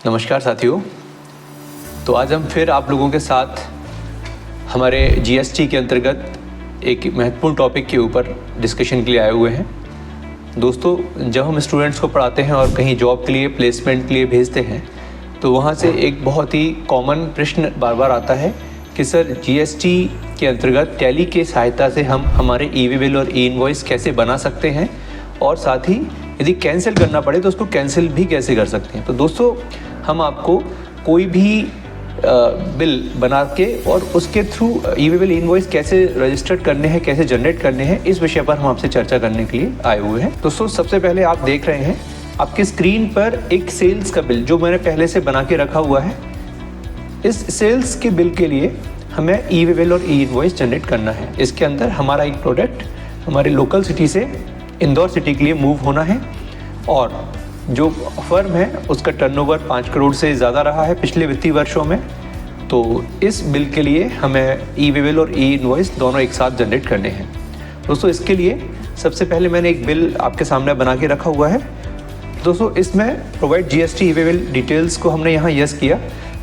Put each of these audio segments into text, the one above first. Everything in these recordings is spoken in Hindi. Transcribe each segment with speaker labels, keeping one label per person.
Speaker 1: नमस्कार साथियों। तो आज हम फिर आप लोगों के साथ हमारे जीएसटी के अंतर्गत एक महत्वपूर्ण टॉपिक के ऊपर डिस्कशन के लिए आए हुए हैं। दोस्तों, जब हम स्टूडेंट्स को पढ़ाते हैं और कहीं जॉब के लिए, प्लेसमेंट के लिए भेजते हैं तो वहाँ से एक बहुत ही कॉमन प्रश्न बार बार आता है कि सर जीएसटी के अंतर्गत टैली के सहायता से हम हमारे ई वे बिल और ई इनवॉइस कैसे बना सकते हैं, और साथ ही यदि कैंसिल करना पड़े तो उसको कैंसिल भी कैसे कर सकते हैं। तो दोस्तों, हम आपको कोई भी बिल बना के और उसके थ्रू ई वे बिल इनवॉइस कैसे रजिस्टर्ड करने हैं, कैसे जनरेट करने हैं, इस विषय पर हम आपसे चर्चा करने के लिए आए हुए हैं। दोस्तों, सबसे पहले आप देख रहे हैं आपकी स्क्रीन पर एक सेल्स का बिल जो मैंने पहले से बना के रखा हुआ है। इस सेल्स के बिल के लिए हमें ई वे बिल और ई इनवॉइस जनरेट करना है। इसके अंदर हमारा एक प्रोडक्ट हमारे लोकल सिटी से इंदौर सिटी के लिए मूव होना है और जो फर्म है उसका टर्नओवर 5 करोड़ से ज़्यादा रहा है पिछले वित्तीय वर्षों में। तो इस बिल के लिए हमें ई वे बिल और ई इनवॉइस दोनों एक साथ जनरेट करने हैं। दोस्तों, इसके लिए सबसे पहले मैंने एक बिल आपके सामने बना के रखा हुआ है। दोस्तों, इसमें प्रोवाइड जीएसटी ई वे बिल डिटेल्स को हमने यहाँ यस किया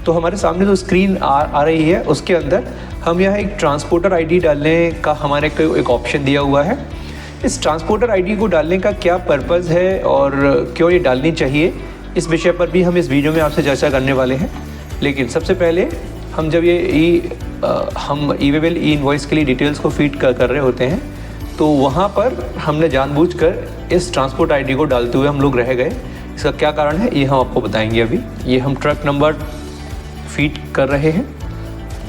Speaker 1: तो हमारे सामने जो स्क्रीन आ रही है उसके अंदर हम यहाँ एक ट्रांसपोर्टर आईडी डालने का हमारे को एक ऑप्शन दिया हुआ है। इस ट्रांसपोर्टर आईडी को डालने का क्या पर्पज़ है और क्यों ये डालनी चाहिए, इस विषय पर भी हम इस वीडियो में आपसे चर्चा करने वाले हैं। लेकिन सबसे पहले हम जब ये हम ई वे बिल ई इनवॉइस के लिए डिटेल्स को फीड कर रहे होते हैं तो वहाँ पर हमने जानबूझकर इस ट्रांसपोर्ट आईडी को डालते हुए हम लोग रह गए। इसका क्या कारण है ये हम आपको बताएंगे। अभी ये हम ट्रक नंबर फीड कर रहे हैं।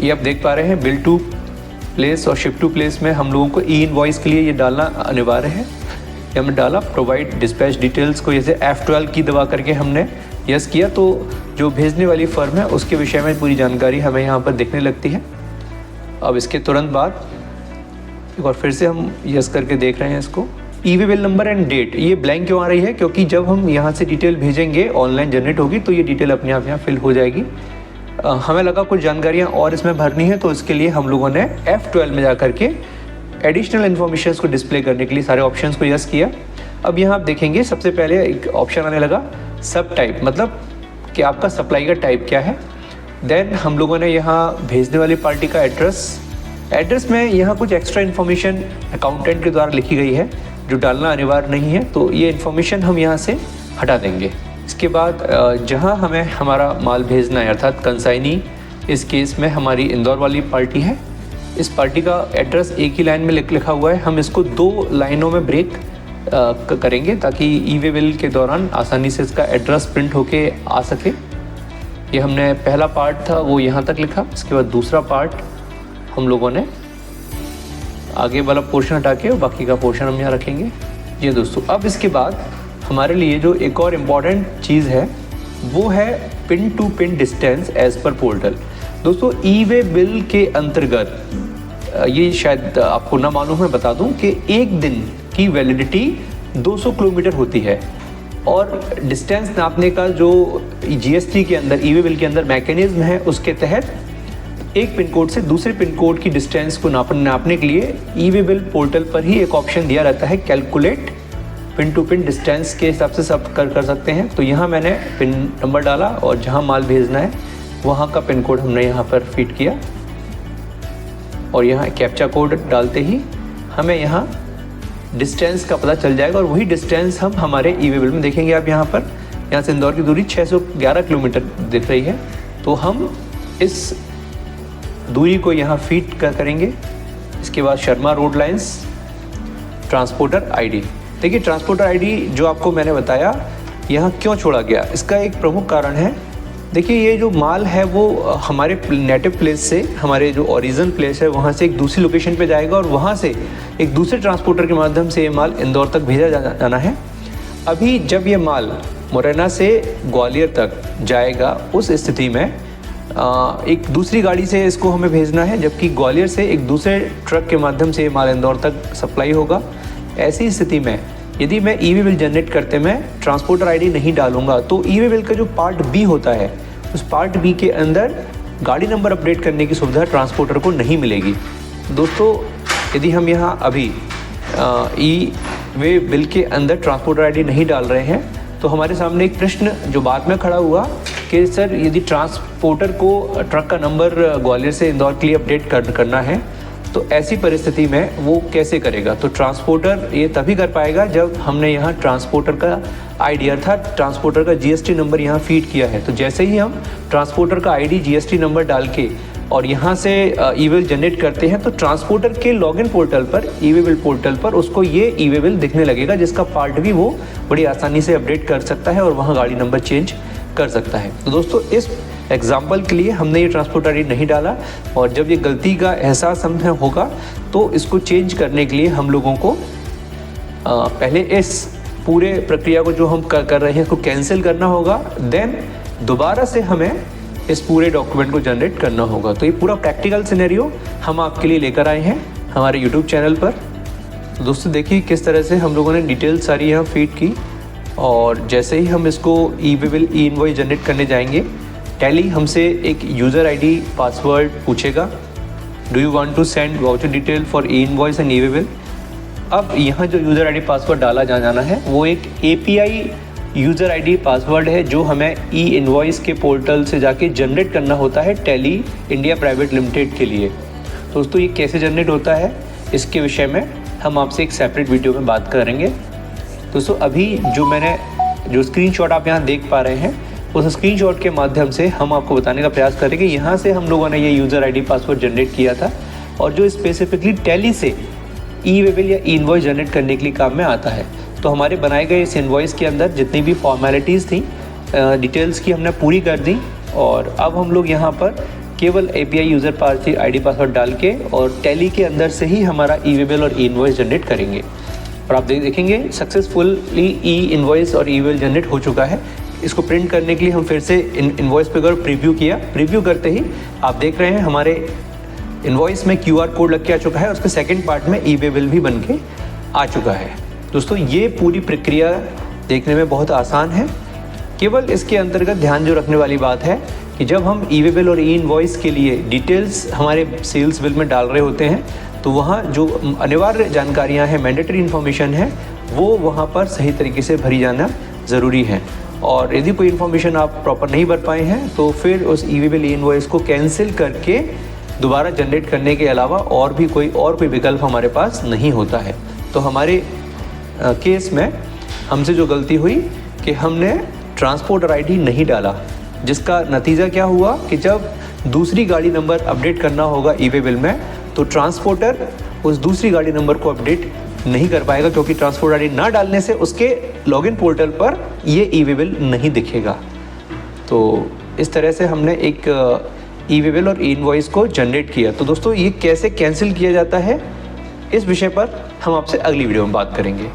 Speaker 1: ये आप देख पा रहे हैं बिल टू प्लेस और शिप टू प्लेस में हम लोगों को ई इनवॉइस के लिए ये डालना अनिवार्य है। ये हमने डाला प्रोवाइड डिस्पैच डिटेल्स को जैसे F12 की दबा करके हमने यस किया तो जो भेजने वाली फर्म है उसके विषय में पूरी जानकारी हमें यहाँ पर दिखने लगती है। अब इसके तुरंत बाद एक बार फिर से हम यस करके देख रहे हैं इसको। E way bill number and date ये ब्लैंक क्यों आ रही है, क्योंकि जब हम यहाँ से डिटेल भेजेंगे ऑनलाइन जनरेट होगी तो ये डिटेल अपने आप यहाँ फिल हो जाएगी। हमें लगा कुछ जानकारियाँ और इसमें भरनी है तो इसके लिए हम लोगों ने F12 में जा कर के एडिशनल इन्फॉर्मेशन को डिस्प्ले करने के लिए सारे ऑप्शंस को यस किया। अब यहाँ आप देखेंगे सबसे पहले एक ऑप्शन आने लगा सब टाइप, मतलब कि आपका सप्लाई का टाइप क्या है। देन हम लोगों ने यहाँ भेजने वाली पार्टी का एड्रेस में यहाँ कुछ एक्स्ट्रा इन्फॉर्मेशन अकाउंटेंट के द्वारा लिखी गई है जो डालना अनिवार्य नहीं है, तो ये इन्फॉर्मेशन हम यहाँ से हटा देंगे। इसके बाद जहाँ हमें हमारा माल भेजना है अर्थात कंसाइनी, इस केस में हमारी इंदौर वाली पार्टी है। इस पार्टी का एड्रेस एक ही लाइन में लिखा हुआ है। हम इसको 2 लाइनों में ब्रेक करेंगे ताकि ई वे बिल के दौरान आसानी से इसका एड्रेस प्रिंट होके आ सके। ये हमने पहला पार्ट था वो यहाँ तक लिखा। इसके बाद दूसरा पार्ट हम लोगों ने आगे वाला पोर्शन हटा के और बाकी का पोर्शन हम यहाँ रखेंगे। ये दोस्तों, अब इसके बाद हमारे लिए जो एक और इम्पॉर्टेंट चीज़ है वो है pin to pin distance as per portal. दोस्तों, ई वे बिल के अंतर्गत ये शायद आपको ना मालूम है, बता दूं कि एक दिन की वैलिडिटी 200 किलोमीटर होती है और डिस्टेंस नापने का जो जीएसटी के अंदर ई वे बिल के अंदर मैकेनिज्म है उसके तहत एक पिन कोड से दूसरे पिन कोड की डिस्टेंस को नापने के लिए ई वे बिल पोर्टल पर ही एक ऑप्शन दिया रहता है calculate pin to pin distance के हिसाब से सब कर सकते हैं। तो यहाँ मैंने पिन नंबर डाला और जहाँ माल भेजना है वहाँ का पिन कोड हमने यहाँ पर फीड किया और यहाँ कैप्चा कोड डालते ही हमें यहाँ डिस्टेंस का पता चल जाएगा और वही डिस्टेंस हम हमारे ई वे बिल में देखेंगे। आप यहाँ से इंदौर की दूरी 611 किलोमीटर दिख रही है, तो हम इस दूरी को यहाँ फीड करेंगे। इसके बाद Sharma road lines transporter ID. देखिए, ट्रांसपोर्टर आईडी जो आपको मैंने बताया यहाँ क्यों छोड़ा गया, इसका एक प्रमुख कारण है। देखिए, ये जो माल है वो हमारे नेटिव प्लेस से, हमारे जो ओरिजिन प्लेस है वहाँ से एक दूसरी लोकेशन पे जाएगा और वहाँ से एक दूसरे ट्रांसपोर्टर के माध्यम से ये माल इंदौर तक भेजा जाना है। अभी जब ये माल मुरैना से ग्वालियर तक जाएगा उस स्थिति में एक दूसरी गाड़ी से इसको हमें भेजना है, जबकि ग्वालियर से एक दूसरे ट्रक के माध्यम से ये माल इंदौर तक सप्लाई होगा। ऐसी स्थिति में यदि मैं ई वे बिल जनरेट करते में ट्रांसपोर्टर आईडी नहीं डालूंगा तो ई वे बिल का जो पार्ट बी होता है उस पार्ट बी के अंदर गाड़ी नंबर अपडेट करने की सुविधा ट्रांसपोर्टर को नहीं मिलेगी। दोस्तों, यदि हम यहाँ अभी ई वे बिल के अंदर ट्रांसपोर्टर आईडी नहीं डाल रहे हैं तो हमारे सामने एक प्रश्न जो बाद में खड़ा हुआ कि सर यदि ट्रांसपोर्टर को ट्रक का नंबर ग्वालियर से इंदौर के लिए अपडेट करना है तो ऐसी परिस्थिति में वो कैसे करेगा। तो ट्रांसपोर्टर ये तभी कर पाएगा जब हमने यहाँ ट्रांसपोर्टर का आईडी अर्थात ट्रांसपोर्टर का जीएसटी नंबर यहाँ फीड किया है। तो जैसे ही हम ट्रांसपोर्टर का आईडी जीएसटी नंबर डाल के और यहाँ से ई वे बिल जनरेट करते हैं तो ट्रांसपोर्टर के लॉगिन पोर्टल पर ई वे बिल पोर्टल पर उसको ये ई वे बिल दिखने लगेगा, जिसका पार्ट भी वो बड़ी आसानी से अपडेट कर सकता है और वहाँ गाड़ी नंबर चेंज कर सकता है। तो दोस्तों इस एग्जाम्पल के लिए हमने ये ट्रांसपोर्टर आईडी नहीं डाला और जब ये गलती का एहसास हमें होगा तो इसको चेंज करने के लिए हम लोगों को पहले इस पूरे प्रक्रिया को जो हम कर रहे हैं इसको कैंसिल करना होगा, देन दोबारा से हमें इस पूरे डॉक्यूमेंट को जनरेट करना होगा। तो ये पूरा प्रैक्टिकल सिनेरियो हम आपके लिए लेकर आए हैं हमारे यूट्यूब चैनल पर। तो दोस्तों देखिए किस तरह से हम लोगों ने डिटेल सारी यहाँ फीड की और जैसे ही हम इसको E way bill E invoice generate करने जाएंगे टैली हमसे एक यूज़र आईडी पासवर्ड पूछेगा। Do you want to send voucher detail for E invoice and E way bill. अब यहाँ जो यूज़र आईडी पासवर्ड डाला जाना है वो एक एपीआई यूज़र आईडी पासवर्ड है जो हमें ई इनवॉइस के पोर्टल से जाके जनरेट करना होता है टैली इंडिया प्राइवेट लिमिटेड के लिए। दोस्तों ये कैसे जनरेट होता है इसके विषय में हम आपसे एक सेपरेट वीडियो में बात करेंगे। दोस्तों अभी जो स्क्रीनशॉट आप यहाँ देख पा रहे हैं उस स्क्रीनशॉट के माध्यम से हम आपको बताने का प्रयास करेंगे कि यहाँ से हम लोगों ने ये यूज़र आईडी पासवर्ड जनरेट किया था और जो स्पेसिफिकली टैली से ई वे बिल या ई इनवॉइस जनरेट करने के लिए काम में आता है। तो हमारे बनाए गए इस इनवॉइस के अंदर जितनी भी फॉर्मेलिटीज़ थी डिटेल्स की हमने पूरी कर दी और अब हम लोग यहाँ पर केवल एपीआई यूज़र पास आईडी पासवर्ड डाल के और टैली के अंदर से ही हमारा ई वे बिल और ई इनवॉइस जनरेट करेंगे और आप देखेंगे सक्सेसफुली ई इनवॉइस और ई वे बिल जनरेट हो चुका है। इसको प्रिंट करने के लिए हम फिर से इनवॉइस पे प्रीव्यू किया। प्रीव्यू करते ही आप देख रहे हैं हमारे इनवॉइस में क्यूआर कोड लग के आ चुका है, उसके सेकंड पार्ट में ई वे बिल भी बन के आ चुका है। दोस्तों ये पूरी प्रक्रिया देखने में बहुत आसान है, केवल इसके अंतर्गत ध्यान जो रखने वाली बात है कि जब हम ई वे बिल और ई इनवॉइस के लिए डिटेल्स हमारे सेल्स बिल में डाल रहे होते हैं तो वहाँ जो अनिवार्य जानकारियाँ हैं, मैंडेटरी इन्फॉर्मेशन है, वो वहाँ पर सही तरीके से भरी जाना ज़रूरी है। और यदि कोई इन्फॉर्मेशन आप प्रॉपर नहीं भर पाए हैं तो फिर उस ई वे बिल ई इनवॉइस को कैंसिल करके दोबारा जनरेट करने के अलावा और कोई विकल्प हमारे पास नहीं होता है। तो हमारे केस में हमसे जो गलती हुई कि हमने ट्रांसपोर्टर आईडी नहीं डाला, जिसका नतीजा क्या हुआ कि जब दूसरी गाड़ी नंबर अपडेट करना होगा ई वे बिल में तो ट्रांसपोर्टर उस दूसरी गाड़ी नंबर को अपडेट नहीं कर पाएगा क्योंकि ट्रांसपोर्ट आईडी ना डालने से उसके लॉगिन पोर्टल पर ये ई वे बिल नहीं दिखेगा। तो इस तरह से हमने एक ई वे बिल और ई इनवॉइस को जनरेट किया। तो दोस्तों ये कैसे कैंसिल किया जाता है इस विषय पर हम आपसे अगली वीडियो में बात करेंगे।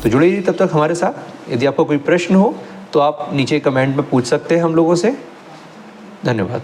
Speaker 1: तो जुड़े रहिए तब तक हमारे साथ। यदि आपको कोई प्रश्न हो तो आप नीचे कमेंट में पूछ सकते हैं हम लोगों से। धन्यवाद।